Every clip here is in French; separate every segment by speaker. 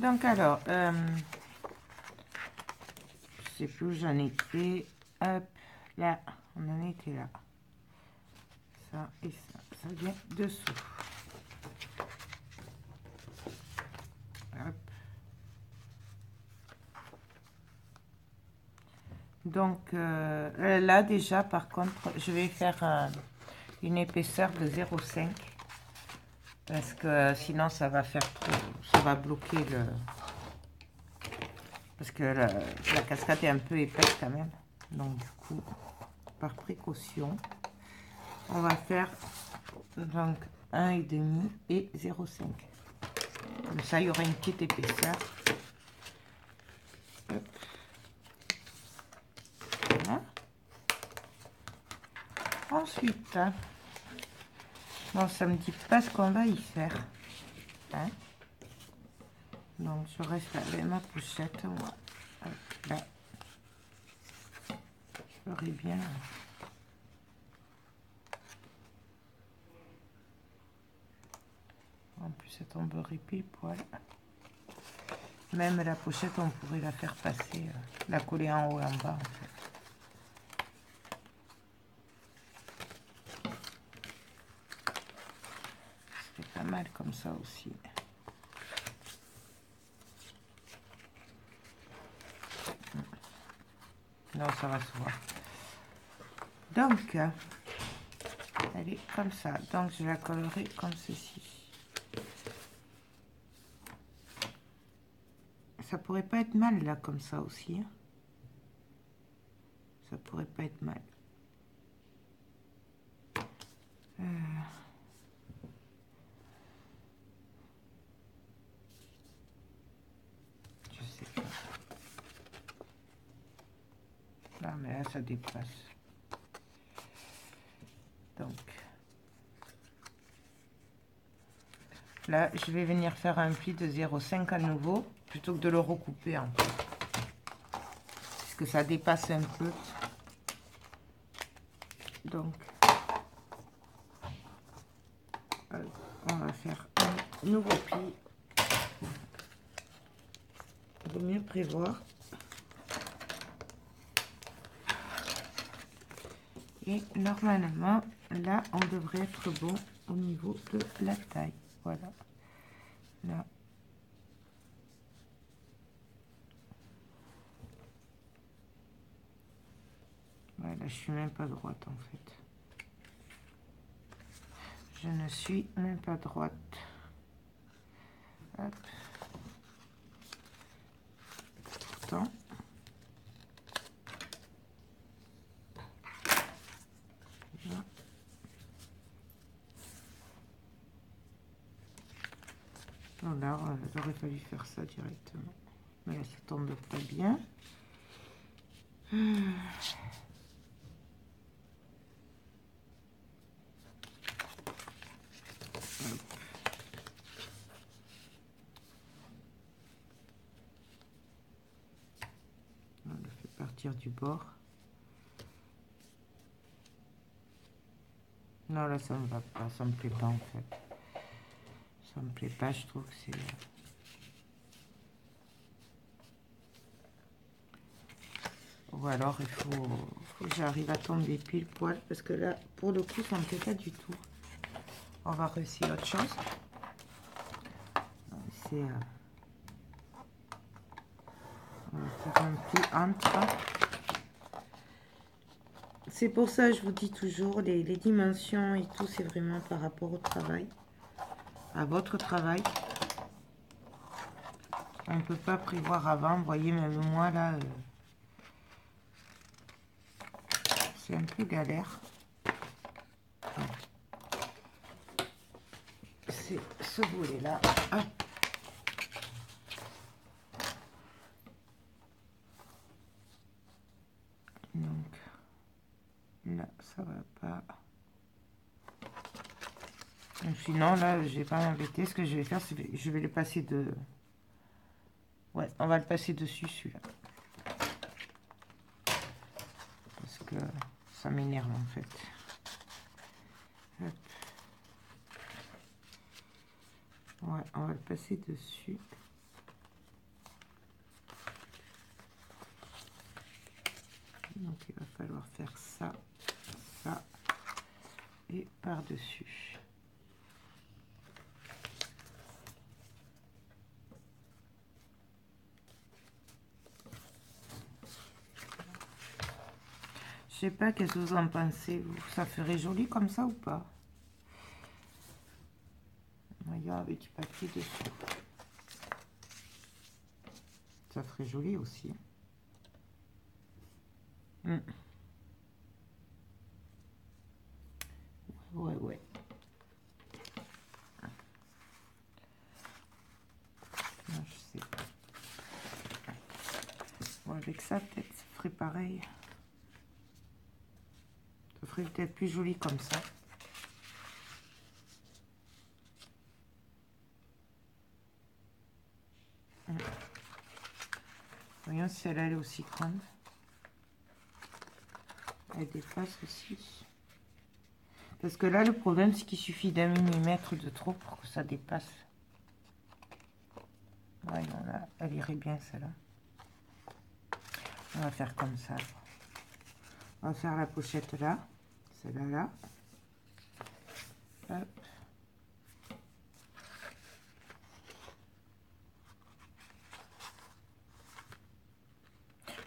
Speaker 1: Donc alors, je sais plus où j'en étais. Hop, là, on en était là. Ça et ça vient dessous. Hop. Donc là déjà, par contre, je vais faire une épaisseur de 0,5 parce que sinon ça va faire trop, ça va bloquer le... Parce que la cascade est un peu épaisse quand même. Donc du coup, par précaution, on va faire donc 1,5 et 0,5. Comme ça, il y aura une petite épaisseur. Hop. Voilà. Ensuite, bon, ça me dit pas ce qu'on va y faire. Hein? Donc, je reste avec ma pochette. Moi. Hop, là. Je ferai bien. En plus, ça tomberait pile poil. Même la pochette, on pourrait la faire passer, la coller en haut et en bas, en fait. C'est pas mal comme ça aussi. Non, ça va se voir. Donc, elle est comme ça. Donc, je la collerai comme ceci. Ça pourrait pas être mal, là, comme ça aussi. Hein. Ça pourrait pas être mal. Je sais pas. Là, mais là, ça dépasse. Donc, là, je vais venir faire un pli de 0,5 à nouveau, plutôt que de le recouper, en fait. Parce que ça dépasse un peu. Donc, on va faire un nouveau pli. Il vaut mieux prévoir. Et normalement, là, on devrait être bon au niveau de la taille. Voilà. Là. Voilà, je suis même pas droite en fait. Je ne suis même pas droite. Hop. Pourtant. Là. Voilà, j'aurais fallu faire ça directement. Mais là, ça tombe pas bien. On le fait partir du bord. Non, là, ça ne va pas. Ça me plaît pas, en fait. Ça me plaît pas, je trouve que c'est... Ou alors, il faut que j'arrive à tomber pile poil. Parce que là, pour le coup, ça me plaît pas du tout. On va réussir autre chose. C'est... on va faire un pli entre... C'est pour ça que je vous dis toujours, les dimensions et tout, c'est vraiment par rapport au travail, à votre travail. On ne peut pas prévoir avant. Vous voyez, même moi, là, c'est un peu galère. C'est ce volet-là. Hop. Donc, là, ça va pas. Donc, sinon, là, je vais pas m'embêter. Ce que je vais faire, c'est que je vais le passer de... Ouais, on va le passer dessus, celui-là. Parce que ça m'énerve, en fait. Hop. Ouais, on va le passer dessus. il va falloir faire ça, ça et par-dessus. Je sais pas, qu'est-ce que vous en pensez, vous? Ça ferait joli comme ça ou pas? Regarde, avec du papier dessus. Ça ferait joli aussi. Ouais. Non, je sais pas. Bon, avec ça, peut-être, ça ferait pareil. Ça ferait peut-être plus joli comme ça. Voyons si elle est aussi grande. Elle dépasse aussi. Parce que là, le problème, c'est qu'il suffit d'1 millimètre de trop pour que ça dépasse. Ouais, non, là, elle irait bien, celle-là. On va faire comme ça. On va faire la pochette là. Celle-là, là. Hop.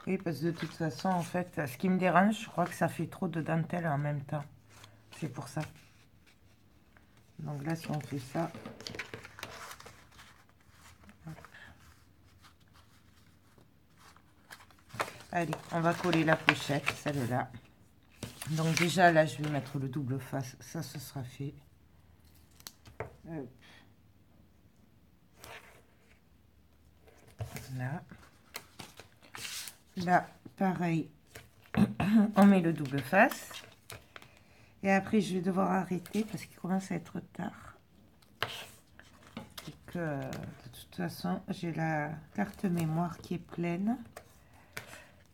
Speaker 1: Oui, parce que de toute façon, en fait, ce qui me dérange, je crois que ça fait trop de dentelle en même temps. C'est pour ça. Donc là, si on fait ça... Hop. Allez, on va coller la pochette, celle-là. Donc déjà, là, je vais mettre le double face. Ça, ce sera fait. Hop. Là. Là, pareil. On met le double face. Et après, je vais devoir arrêter parce qu'il commence à être tard. Et que, de toute façon, j'ai la carte mémoire qui est pleine.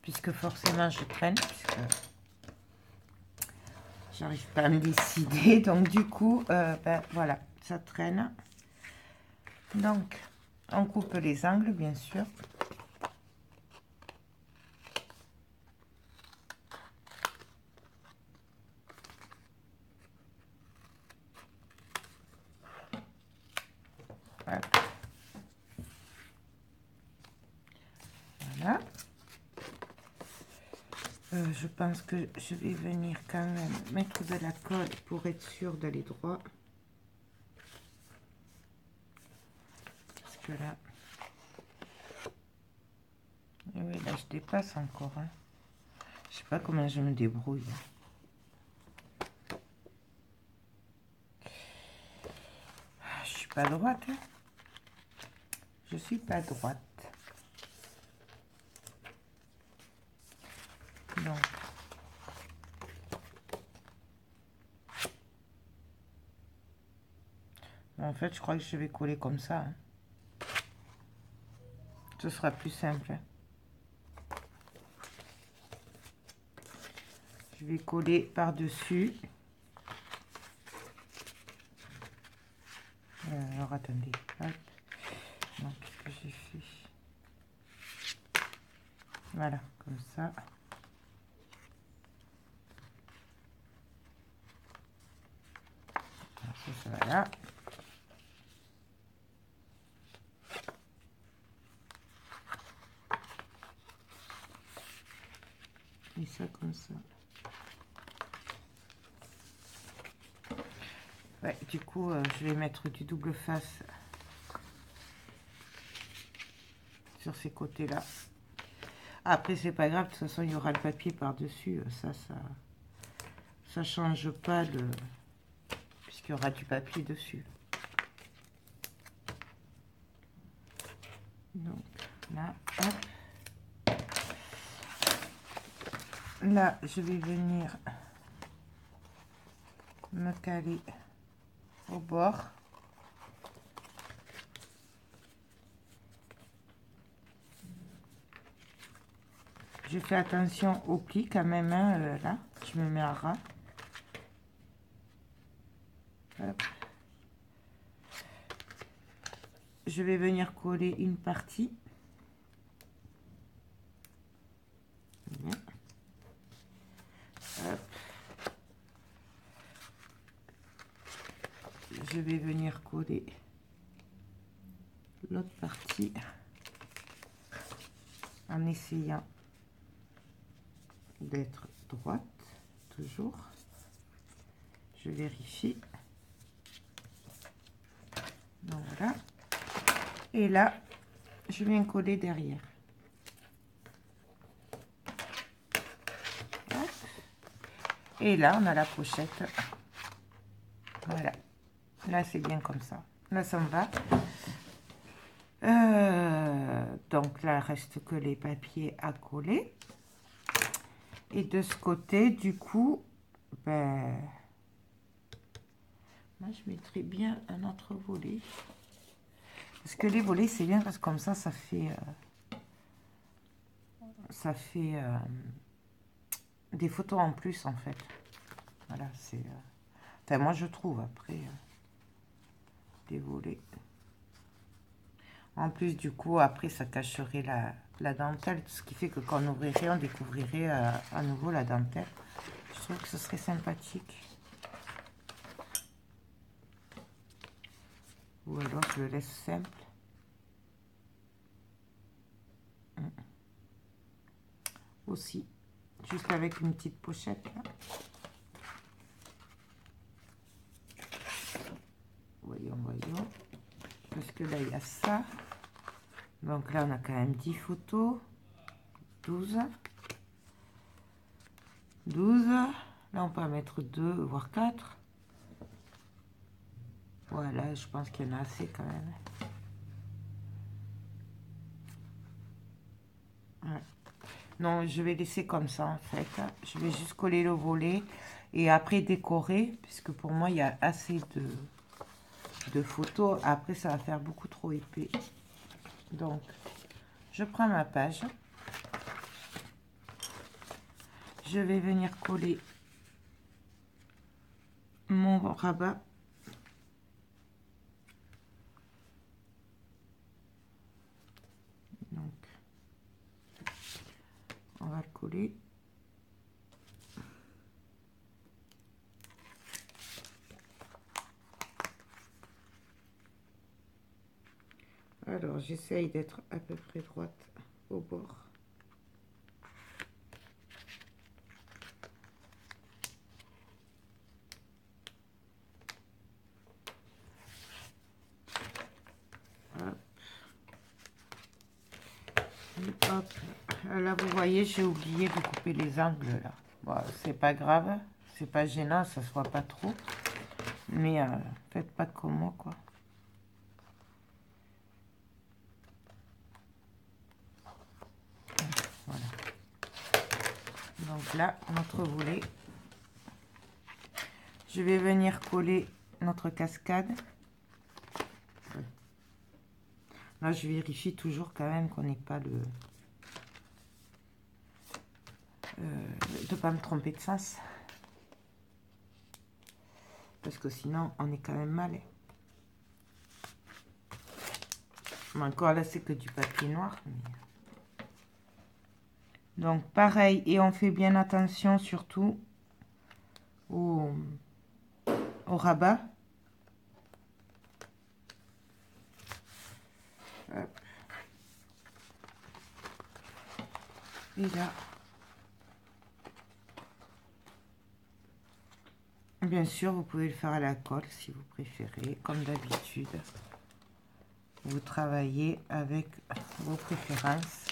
Speaker 1: Puisque forcément, je traîne. Puisque j'arrive pas à me décider. Donc, du coup, ben, voilà, ça traîne. Donc, on coupe les angles, bien sûr. Voilà. Je pense que je vais venir quand même mettre de la colle pour être sûr d'aller droit. Parce que là... Et oui, là, je dépasse encore. Hein. Je sais pas comment je me débrouille. Je suis pas droite. Hein. Je suis pas droite. Donc... En fait, je crois que je vais coller comme ça. Hein. Ce sera plus simple. Je vais coller par-dessus. Alors, attendez. Hop. Donc, qu'est-ce que j'ai fait? Voilà, comme ça. Alors, ça va là. Et ça comme ça. Ouais, du coup, je vais mettre du double face sur ces côtés-là. Après, c'est pas grave, de toute façon, il y aura le papier par-dessus. Ça change pas de... puisqu'il y aura du papier dessus. Donc, là, hop. Là, je vais venir me caler au bord. Je fais attention au pli quand même, hein, là, je me mets à ras. Hop. Je vais venir coller une partie. Voilà. je vais venir coller l'autre partie en essayant d'être droite toujours. Je vérifie. Donc voilà. Et là, je viens coller derrière. Hop. Et là, on a la pochette. Voilà. Là, c'est bien comme ça. Là, ça me va. Donc là, il reste que les papiers à coller. Et de ce côté, du coup, ben, moi, je mettrais bien un autre volet. Parce que les volets, c'est bien parce que comme ça fait des photos en plus, en fait. Voilà, c'est... enfin, moi, je trouve, après, des volets. En plus, du coup, après, ça cacherait la dentelle, ce qui fait que quand on ouvrirait, on découvrirait à nouveau la dentelle. Je trouve que ce serait sympathique. Ou alors, je le laisse simple. Aussi, juste avec une petite pochette, là. Voyons. Parce que là, il y a ça. Donc là, on a quand même 10 photos. 12. Là, on peut en mettre 2, voire 4. Voilà, je pense qu'il y en a assez quand même. Ouais. Non, je vais laisser comme ça, en fait. Je vais juste coller le volet et après décorer, puisque pour moi, il y a assez de photos. Après, ça va faire beaucoup trop épais. Donc, je prends ma page. Je vais venir coller mon rabat. Donc, on va le coller. Alors, j'essaye d'être à peu près droite au bord. Hop. Et hop. Là, vous voyez, j'ai oublié de couper les angles, là. Bon, c'est pas grave, c'est pas gênant, ça se voit pas trop. Mais faites pas comme moi, quoi. Voilà. Donc là, notre volet. Je vais venir coller notre cascade. Là, je vérifie toujours quand même qu'on n'ait pas de pas me tromper de sens. Parce que sinon, on est quand même mal. Mais encore là, c'est que du papier noir. Mais... donc, pareil. Et on fait bien attention, surtout, au rabat. Hop. Et là... bien sûr, vous pouvez le faire à la colle si vous préférez, comme d'habitude. Vous travaillez avec vos préférences.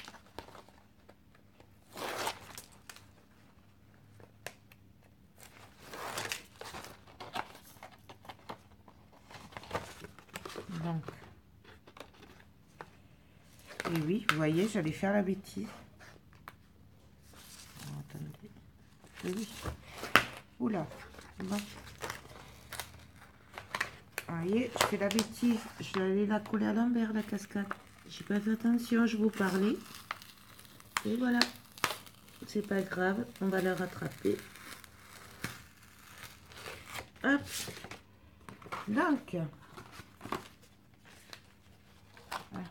Speaker 1: Donc, et oui, vous voyez, j'allais faire la bêtise. Oh, attendez. Et oui. Oula. Bon. Vous voyez, je fais la bêtise. Je vais aller la coller à l'envers, la cascade. J'ai pas fait attention, je vous parlais. Et voilà. C'est pas grave, on va la rattraper. Hop. Donc. Voilà.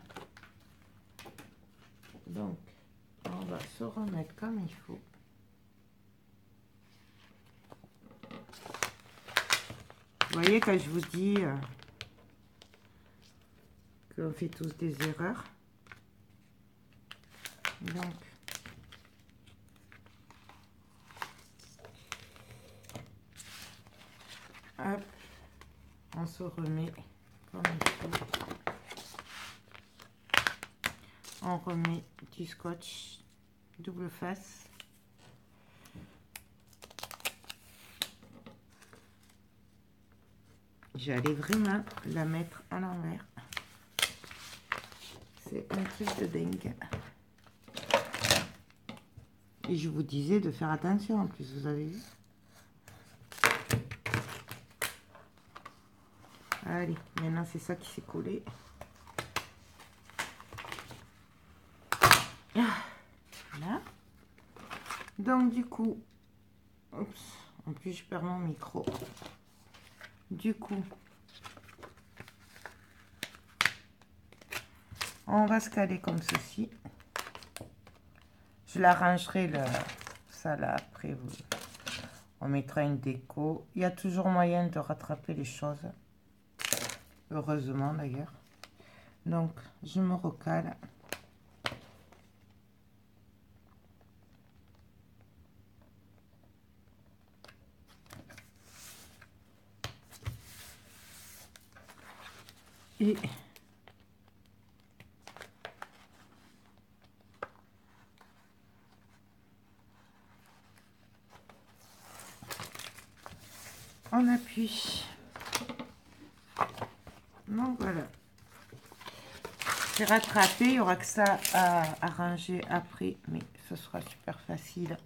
Speaker 1: Donc, on va se remettre comme il faut. voyez, quand je vous dis qu'on fait tous des erreurs. Donc, hop, on se remet comme ici. On remet du scotch double face. J'allais vraiment la mettre à l'envers. C'est un truc de dingue. Et je vous disais de faire attention en plus, vous avez vu. Allez, maintenant c'est ça qui s'est collé. Voilà. Donc du coup, oups, en plus je perds mon micro. Du coup, on va se caler comme ceci. Je l'arrangerai ça là après. On mettra une déco. Il y a toujours moyen de rattraper les choses. Heureusement d'ailleurs. Donc, je me recale. Et on appuie. Donc voilà. C'est rattrapé. Il n'y aura que ça à arranger après. Mais ce sera super facile.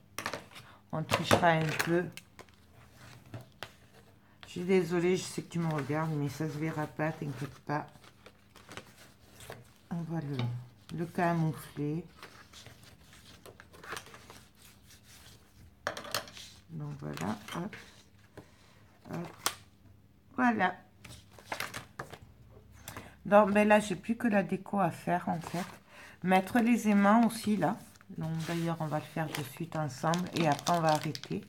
Speaker 1: On trichera un peu. Je suis désolée, je sais que tu me regardes, mais ça se verra pas, t'inquiète pas. On va le camoufler. Donc voilà, hop, hop, voilà. Donc ben là, j'ai plus que la déco à faire en fait. Mettre les aimants aussi là. Donc d'ailleurs, on va le faire de suite ensemble et après on va arrêter.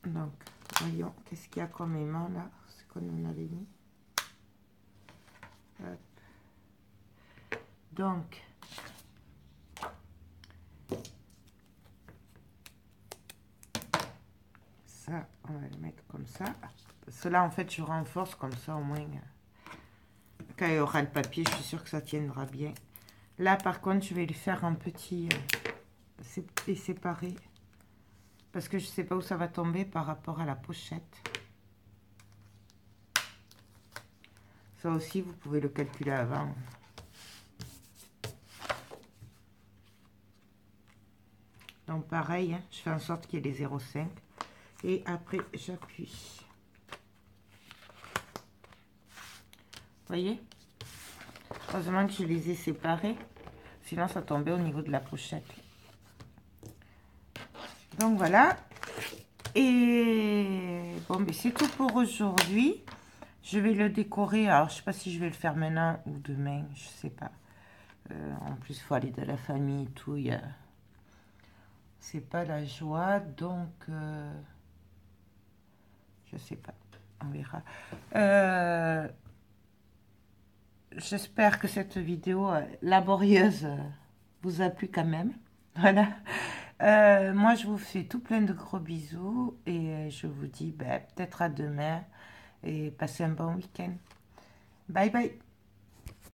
Speaker 1: Donc, voyons, qu'est-ce qu'il y a comme aimant là? C'est qu'on en avait mis. Hop. Donc, ça, on va le mettre comme ça. Cela, en fait, je renforce comme ça au moins. Quand il y aura le papier, je suis sûre que ça tiendra bien. Là, par contre, je vais lui faire un petit et séparer. Parce que je ne sais pas où ça va tomber par rapport à la pochette. Ça aussi, vous pouvez le calculer avant. Donc, pareil, hein, je fais en sorte qu'il y ait les 0,5. Et après, j'appuie. Voyez? Heureusement que je les ai séparés. Sinon, ça tombait au niveau de la pochette. Donc, voilà. Et bon, mais c'est tout pour aujourd'hui. Je vais le décorer. Alors, je sais pas si je vais le faire maintenant ou demain. Je sais pas. En plus, il faut aller de la famille et tout. C'est pas la joie. Donc, je sais pas. On verra. J'espère que cette vidéo laborieuse vous a plu quand même. Voilà. Moi, je vous fais tout plein de gros bisous et je vous dis peut-être à demain et passez un bon week-end. Bye bye.